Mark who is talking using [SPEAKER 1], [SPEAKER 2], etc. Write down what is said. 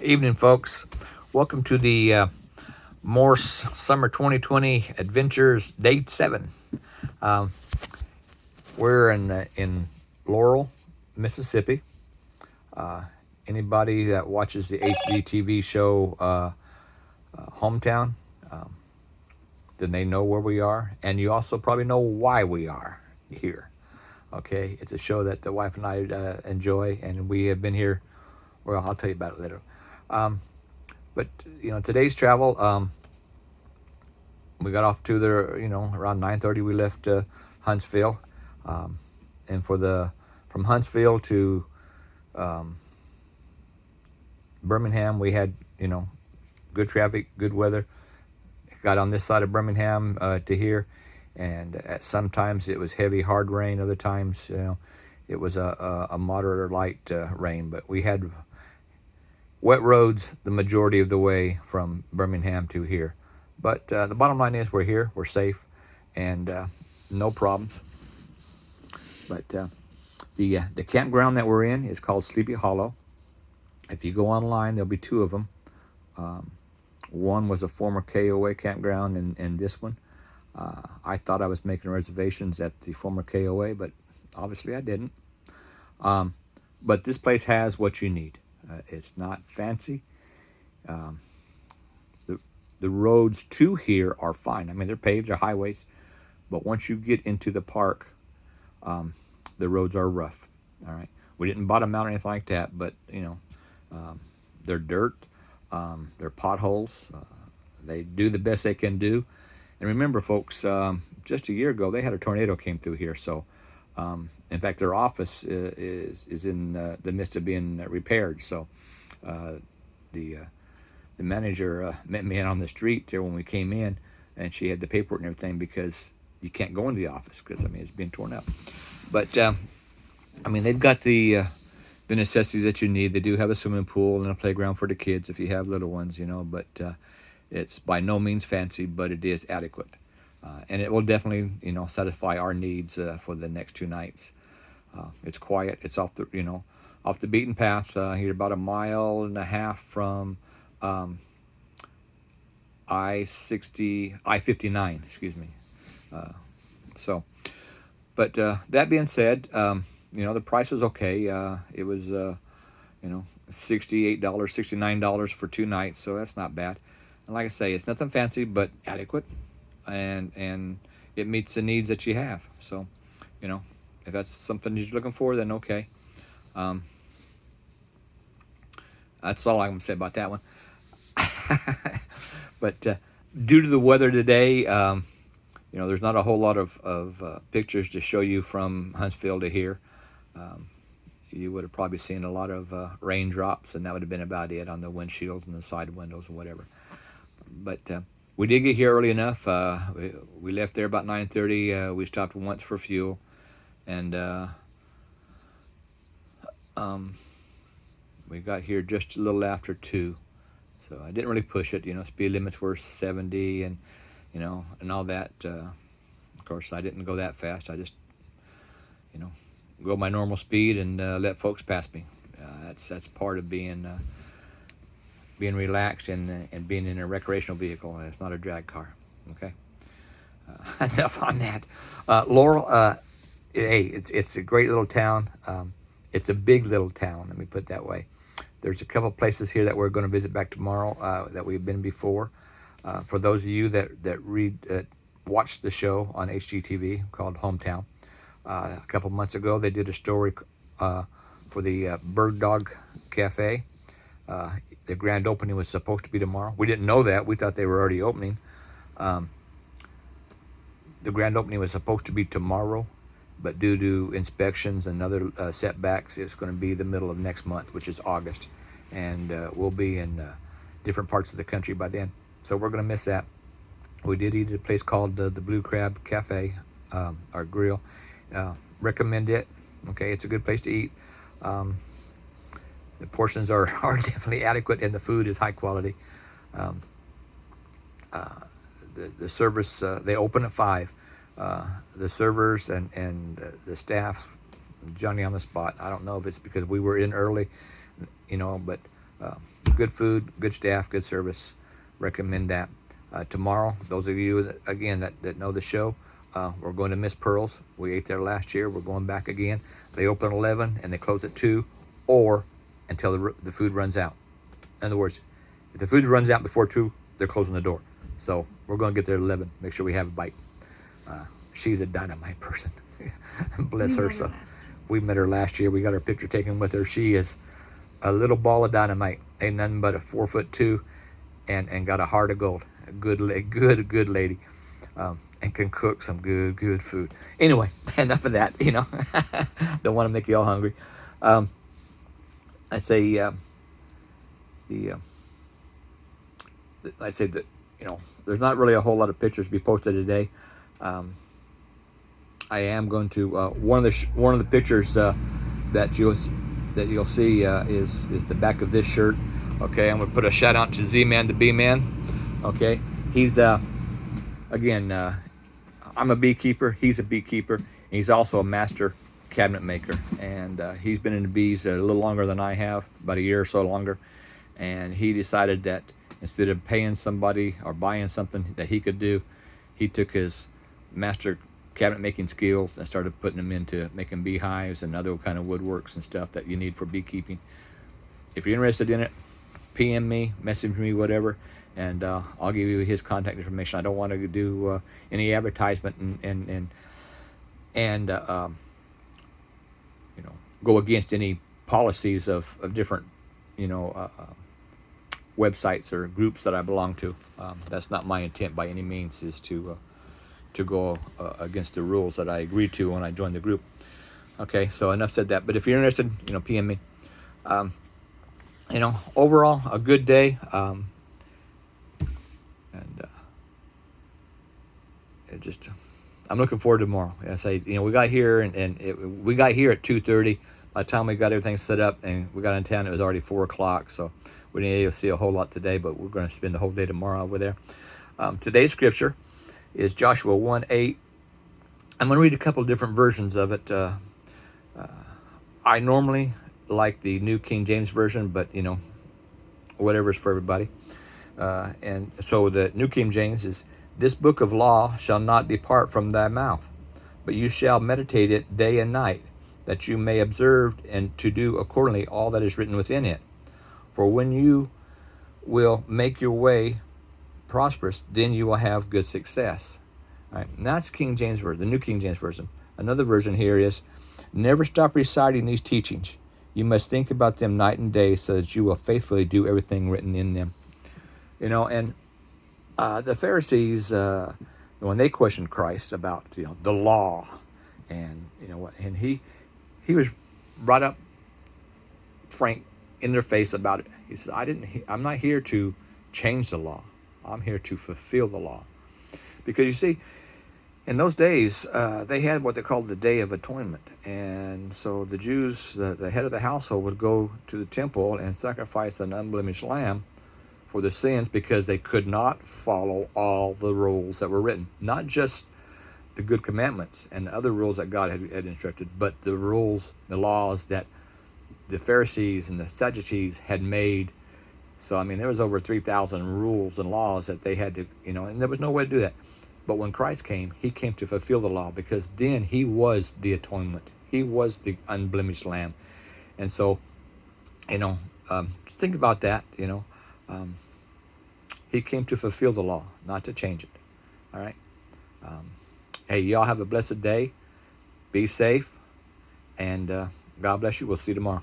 [SPEAKER 1] Evening, folks. Welcome to the Morse Summer 2020 Adventures Day 7. We're in Laurel, Mississippi. Anybody that watches the HGTV show Hometown, then they know where we are, and you also probably know why we are here. Okay, it's a show that the wife and I enjoy, and we have been here. Well, I'll tell you about it later. But today's travel. We got off to the around 9:30. We left Huntsville, and from Huntsville to Birmingham, we had good traffic, good weather. Got on this side of Birmingham to here, and at sometimes it was heavy, hard rain. Other times, it was a moderate or light rain. But we had wet roads the majority of the way from Birmingham to here. But the bottom line is we're here, we're safe, and no problems. But the campground that we're in is called Sleepy Hollow. If you go online, there'll be two of them. One was a former KOA campground, and this one. I thought I was making reservations at the former KOA, but obviously I didn't. But this place has what you need. It's not fancy. The roads to here are fine. I mean, they're paved, they're highways, but once you get into the park, the roads are rough. All right, we didn't bottom out or anything like that, but they're dirt, they're potholes. They do the best they can do. And remember, folks, just a year ago they had a tornado came through here. So, in fact, their office is in the midst of being repaired. So, the manager met me out on the street there when we came in, and she had the paperwork and everything because you can't go into the office because it's being torn up. But they've got the necessities that you need. They do have a swimming pool and a playground for the kids if you have little ones, But it's by no means fancy, but it is adequate, and it will definitely satisfy our needs for the next 2 nights. It's quiet. It's off the beaten path. Here about a mile and a half from I-59, excuse me. But that being said, the price was okay. It was, $68, $69 for 2 nights, so that's not bad. And like I say, it's nothing fancy, but adequate, and it meets the needs that you have. So, if that's something you're looking for, then okay. That's all I'm going to say about that one. But due to the weather today, there's not a whole lot of pictures to show you from Huntsville to here. You would have probably seen a lot of raindrops, and that would have been about it on the windshields and the side windows or whatever. But we did get here early enough. We left there about 9:30. We stopped once for fuel, and we got here just a little after 2. So I didn't really push it. Speed limits were 70 and all that. Of course, I didn't go that fast. I just go my normal speed and let folks pass me. That's part of being relaxed and being in a recreational vehicle. It's not a drag car. Okay. Enough on that. Laurel. Hey, it's a great little town. It's a big little town. Let me put it that way. There's a couple places here that we're going to visit back tomorrow that we've been before. For those of you that watched the show on HGTV called Hometown, a couple months ago they did a story for the Bird Dog Cafe. The grand opening was supposed to be tomorrow. We didn't know that. We thought they were already opening. The grand opening was supposed to be tomorrow, but due to inspections and other setbacks, it's going to be the middle of next month, which is August. And we'll be in different parts of the country by then. So we're going to miss that. We did eat at a place called the Blue Crab Cafe, our grill. Recommend it. Okay, it's a good place to eat. The portions are definitely adequate, and the food is high quality. The service, they open at 5. The servers and the staff, Johnny on the spot. I don't know if it's because we were in early, but good food, good staff, good service. Recommend that. Tomorrow, those of you that, again that know the show, we're going to Miss Pearl's. We ate there last year. We're going back again. They open at 11 and they close at 2, or until the food runs out. In other words, if the food runs out before 2, they're closing the door. So we're going to get there at 11. Make sure we have a bite. She's a dynamite person. Bless her. So we met her last year. We got our picture taken with her. She is a little ball of dynamite. Ain't nothing but a 4'2", and got a heart of gold. A good lady, and can cook some good food. Anyway, enough of that. Don't want to make you all hungry. I say I say that there's not really a whole lot of pictures to be posted today. I am going to one of the pictures that you'll see is the back of this shirt. Okay, I'm gonna put a shout out to Z-Man the B-Man. Okay, he's again, I'm a beekeeper. He's a beekeeper. And he's also a master cabinet maker, and he's been in the bees a little longer than I have, about a year or so longer. And he decided that instead of paying somebody or buying something that he could do, he took his master cabinet making skills and started putting them into making beehives and other kind of woodworks and stuff that you need for beekeeping. If you're interested in it, PM me, message me, whatever, and I'll give you his contact information. I don't want to do any advertisement and go against any policies of different websites or groups that I belong to. That's not my intent by any means, is to go against the rules that I agreed to when I joined the group. Okay, so enough said that. But if you're interested, PM me. Overall, a good day. I'm looking forward to tomorrow. I say, we got here we got here at 2:30. By the time we got everything set up and we got in town, it was already 4 o'clock. So we didn't able to see a whole lot today, but we're going to spend the whole day tomorrow over there. Today's scripture is Joshua 1:8. I'm going to read a couple of different versions of it. I normally like the New King James Version, but whatever's for everybody. And so the New King James is, "This book of law shall not depart from thy mouth, but you shall meditate it day and night, that you may observe and to do accordingly all that is written within it. For when you will make your way prosperous, then you will have good success." All right, and that's King James Version, the New King James Version. Another version here is, "Never stop reciting these teachings. You must think about them night and day, so that you will faithfully do everything written in them." And the Pharisees, when they questioned Christ about the law, and and he was right up frank in their face about it. He says, I'm not here to change the law. I'm here to fulfill the law. Because you see, in those days, they had what they called the Day of Atonement. And so the Jews, the head of the household, would go to the temple and sacrifice an unblemished lamb for the sins, because they could not follow all the rules that were written. Not just the good commandments and the other rules that God had instructed, but the rules, the laws that the Pharisees and the Sadducees had made. So, there was over 3,000 rules and laws that they had to, and there was no way to do that. But when Christ came, he came to fulfill the law, because then he was the atonement. He was the unblemished lamb. And so, just think about that, he came to fulfill the law, not to change it. All right. Hey, y'all have a blessed day. Be safe. And God bless you. We'll see you tomorrow.